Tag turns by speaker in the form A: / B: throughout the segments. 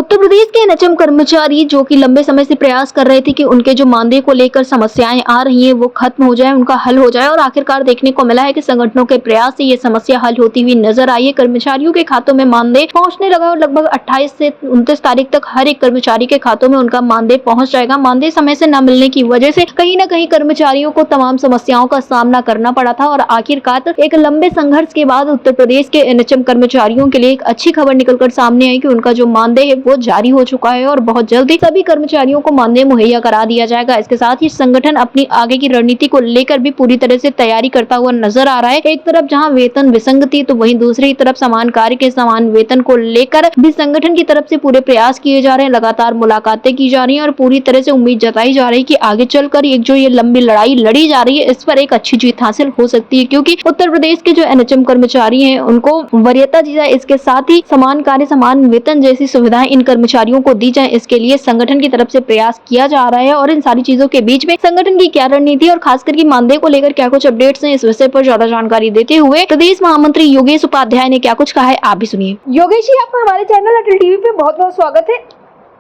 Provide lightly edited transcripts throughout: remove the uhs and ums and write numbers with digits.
A: उत्तर प्रदेश के एनएचएम कर्मचारी जो कि लंबे समय से प्रयास कर रहे थे कि उनके जो मानदेय को लेकर समस्याएं आ रही हैं वो खत्म हो जाए, उनका हल हो जाए, और आखिरकार देखने को मिला है कि संगठनों के प्रयास से ये समस्या हल होती हुई नजर आई है। कर्मचारियों के खातों में मानदेय पहुंचने लगा और लगभग 28 से 29 तारीख तक हर एक कर्मचारी के खातों में उनका मानदेय पहुंच जाएगा। मानदेय समय से न मिलने की वजह से कहीं न कहीं कर्मचारियों को तमाम समस्याओं का सामना करना पड़ा था और आखिरकार एक लंबे संघर्ष के बाद उत्तर प्रदेश के एनएचएम कर्मचारियों के लिए एक अच्छी खबर निकलकर सामने आई कि उनका जो मानदेय है वो जारी हो चुका है और बहुत जल्दी सभी कर्मचारियों को मानदेय मुहैया करा दिया जाएगा। इसके साथ ही संगठन अपनी आगे की रणनीति को लेकर भी पूरी तरह से तैयारी करता हुआ नजर आ रहा है। एक तरफ जहां वेतन विसंगति तो वहीं दूसरी तरफ समान कार्य के समान वेतन को लेकर भी संगठन की तरफ से पूरे प्रयास किए जा रहे हैं। लगातार मुलाकातें की जा रही है और पूरी तरह से उम्मीद जताई जा रही है कि आगे चलकर एक जो ये लंबी लड़ाई लड़ी जा रही है इस पर एक अच्छी जीत हासिल हो सकती है, क्योंकि उत्तर प्रदेश के जो एनएचएम कर्मचारी हैं उनको वरीयता दी जाए, इसके साथ ही समान कार्य समान वेतन जैसी सुविधाएं इन कर्मचारियों को दी जाए, इसके लिए संगठन की तरफ से प्रयास किया जा रहा है। और इन सारी चीजों के बीच में संगठन की क्या रणनीति और खासकर की मानदेय को लेकर क्या कुछ अपडेट्स हैं, इस विषय पर ज्यादा जानकारी देते हुए प्रदेश महामंत्री योगेश उपाध्याय ने क्या कुछ कहा है, आप भी सुनिए। योगेश जी, आपका हमारे चैनल अटल टीवी पे बहुत बहुत स्वागत है।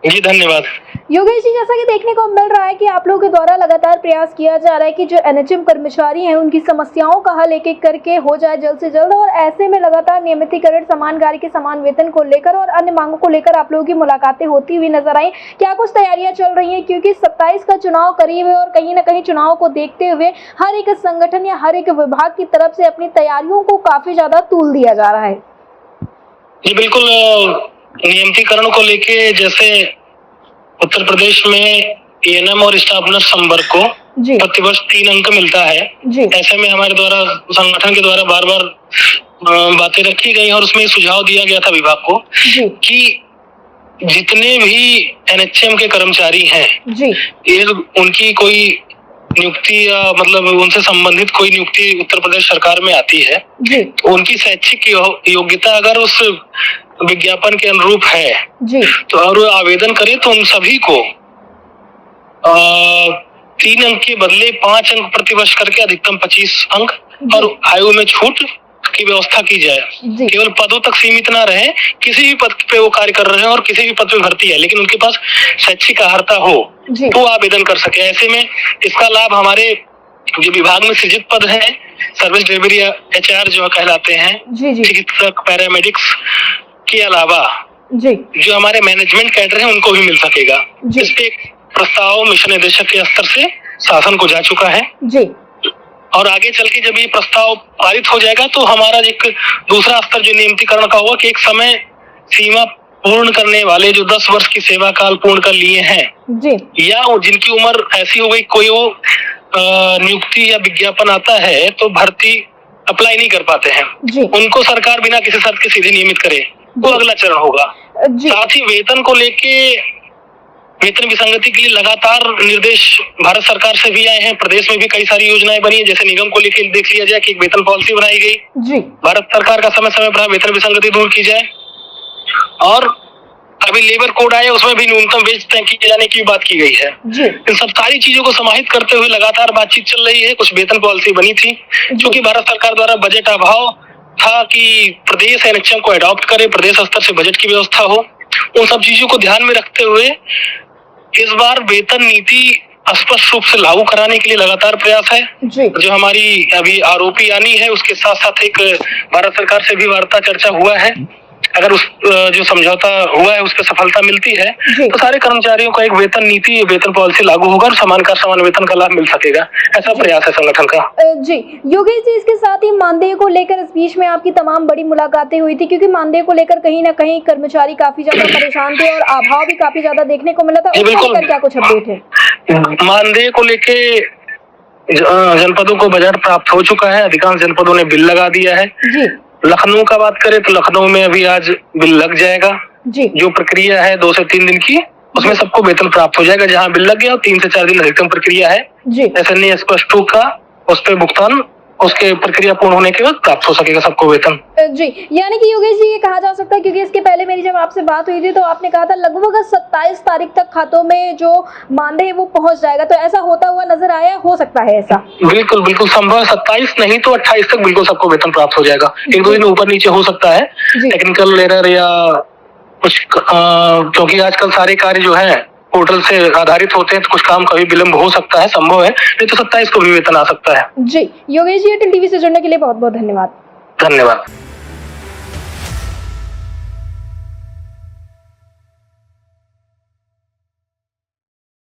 B: जी धन्यवाद।
A: योगेश जी, जैसा कि देखने को मिल रहा है कि आप लोगों के द्वारा लगातार प्रयास किया जा रहा है कि जो एनएचएम कर्मचारी हैं उनकी समस्याओं का हल एक एक करके हो जाए जल्द से जल्द, और ऐसे में लगातार नियमितीकरण, समान कार्य के समान वेतन को लेकर और अन्य मांगों को लेकर आप लोगों की मुलाकातें होती हुई नजर आई। क्या कुछ तैयारियां चल रही है, क्योंकि 27 का चुनाव करीब है और कहीं ना कहीं चुनाव को देखते हुए हर एक संगठन या हर एक विभाग की तरफ से अपनी तैयारियों को काफी ज्यादा तूल दिया जा रहा है।
B: जी बिल्कुल, नियमितीकरण को लेके जैसे उत्तर प्रदेश में एएनएम और स्टाफ नर्स संवर्ग को प्रतिवर्ष 3 अंक मिलता है। ऐसे में हमारे द्वारा संगठन के द्वारा बार बार बातें रखी गई और उसमें सुझाव दिया गया था विभाग को कि जितने भी एनएचएम के कर्मचारी हैं ये उनकी कोई नियुक्ति या मतलब उनसे संबंधित कोई नियुक्ति उत्तर प्रदेश सरकार में आती है तो उनकी शैक्षिक योग्यता अगर उस विज्ञापन के अनुरूप है तो और आवेदन करे तो उन सभी को 3 अंक के बदले 5 अंक प्रतिवर्ष करके अधिकतम 25 अंक और आयु में छूट की व्यवस्था की जाए। केवल पदों तक सीमित ना रहे, किसी भी पद पे वो कार्य कर रहे हैं और किसी भी पद पे भर्ती है लेकिन उनके पास शैक्षिक अर्हता हो तो आवेदन कर सके। ऐसे में इसका लाभ हमारे जो विभाग में सृजित पद है, सर्विस डिलीवरी एचआर जो कहलाते हैं, चिकित्सक, पैरामेडिक्स के अलावा जो हमारे मैनेजमेंट कैडर है उनको भी मिल सकेगा। इस पे प्रस्ताव मिशन निदेशक के स्तर से शासन को जा चुका है और आगे चल के जब ये प्रस्ताव पारित हो जाएगा तो हमारा एक दूसरा स्तर जो नियमितीकरण का होगा कि एक समय सीमा पूर्ण करने वाले जो 10 वर्ष की सेवा काल पूर्ण कर लिए हैं या जिनकी उम्र ऐसी हो गई कोई वो नियुक्ति या विज्ञापन आता है तो भर्ती अप्लाई नहीं कर पाते हैं, उनको सरकार बिना किसी शर्त के सीधे नियमित करे वो अगला चरण होगा। साथ ही वेतन को लेके वेतन विसंगति के लिए लगातार निर्देश भारत सरकार से भी आए हैं। प्रदेश में भी कई सारी योजनाएं बनी है, जैसे निगम को लेकर देख लिया जाए कि एक वेतन पॉलिसी बनाई गई भारत सरकार का, समय समय पर वेतन विसंगति दूर की जाए। और अभी लेबर कोड आया उसमें भी न्यूनतम वेज तय किए जाने की बात की गई है। इन सब सारी चीजों को समाहित करते हुए लगातार बातचीत चल रही है। कुछ वेतन पॉलिसी बनी थी क्योंकि भारत सरकार द्वारा बजट अभाव था कि प्रदेश एनएचएम को अडॉप्ट करे, प्रदेश स्तर से बजट की व्यवस्था हो। उन सब चीजों को ध्यान में रखते हुए इस बार वेतन नीति स्पष्ट रूप से लागू कराने के लिए लगातार प्रयास है। जो हमारी अभी आरोपी आनी है उसके साथ साथ एक भारत सरकार से भी वार्ता चर्चा हुआ है। अगर उस जो समझौता हुआ है उस पर सफलता मिलती है तो सारे कर्मचारियों का एक वेतन नीति, वेतन पॉलिसी लागू होगा और समान का समान वेतन का लाभ मिल सकेगा। ऐसा प्रयास है संगठन का।
A: जी योगेश जी, इसके साथ ही मानदेय को लेकर इस बीच में आपकी तमाम बड़ी मुलाकातें हुई थी, क्योंकि मानदेय को लेकर कहीं ना कहीं कर्मचारी काफी ज्यादा परेशान थे और अभाव भी काफी ज्यादा देखने को मिला था। उसको लेकर क्या कुछ अपडेट है?
B: मानदेय को लेके जनपदों को बजट प्राप्त हो चुका है, अधिकांश जनपदों ने बिल लगा दिया है। लखनऊ का बात करें तो लखनऊ में अभी आज बिल लग जाएगा। जो प्रक्रिया है 2 से 3 दिन की, उसमें सबको वेतन प्राप्त हो जाएगा। जहां बिल लग गया 3 से 4 दिन अधिकतम प्रक्रिया है। SNA स्पष्ट का उस पर भुगतान उसके प्रक्रिया पूर्ण होने के बाद प्राप्त हो सकेगा सबको वेतन।
A: जी, यानी कि योगेश जी ये कहा जा सकता है, क्योंकि इसके पहले मेरी जब आपसे बात हुई थी तो आपने कहा था लगभग 27 तारीख तक खातों में जो मानदेय है वो पहुंच जाएगा, तो ऐसा होता हुआ नजर आया? हो सकता है ऐसा?
B: बिल्कुल बिल्कुल संभव, 27 नहीं तो 28 तक बिल्कुल सबको वेतन प्राप्त हो जाएगा। 1-2 दिन ऊपर नीचे हो सकता है, टेक्निकल एरर या कुछ क्योंकि आजकल सारे कार्य जो है पोर्टल से आधारित होते हैं, तो कुछ काम कभी विलम्ब हो सकता है, संभव है, नहीं तो 27 को भी वेतन आ सकता है।
A: जी योगेश जी, एयरटेल टीवी से जुड़ने के लिए बहुत बहुत धन्यवाद।
B: धन्यवाद।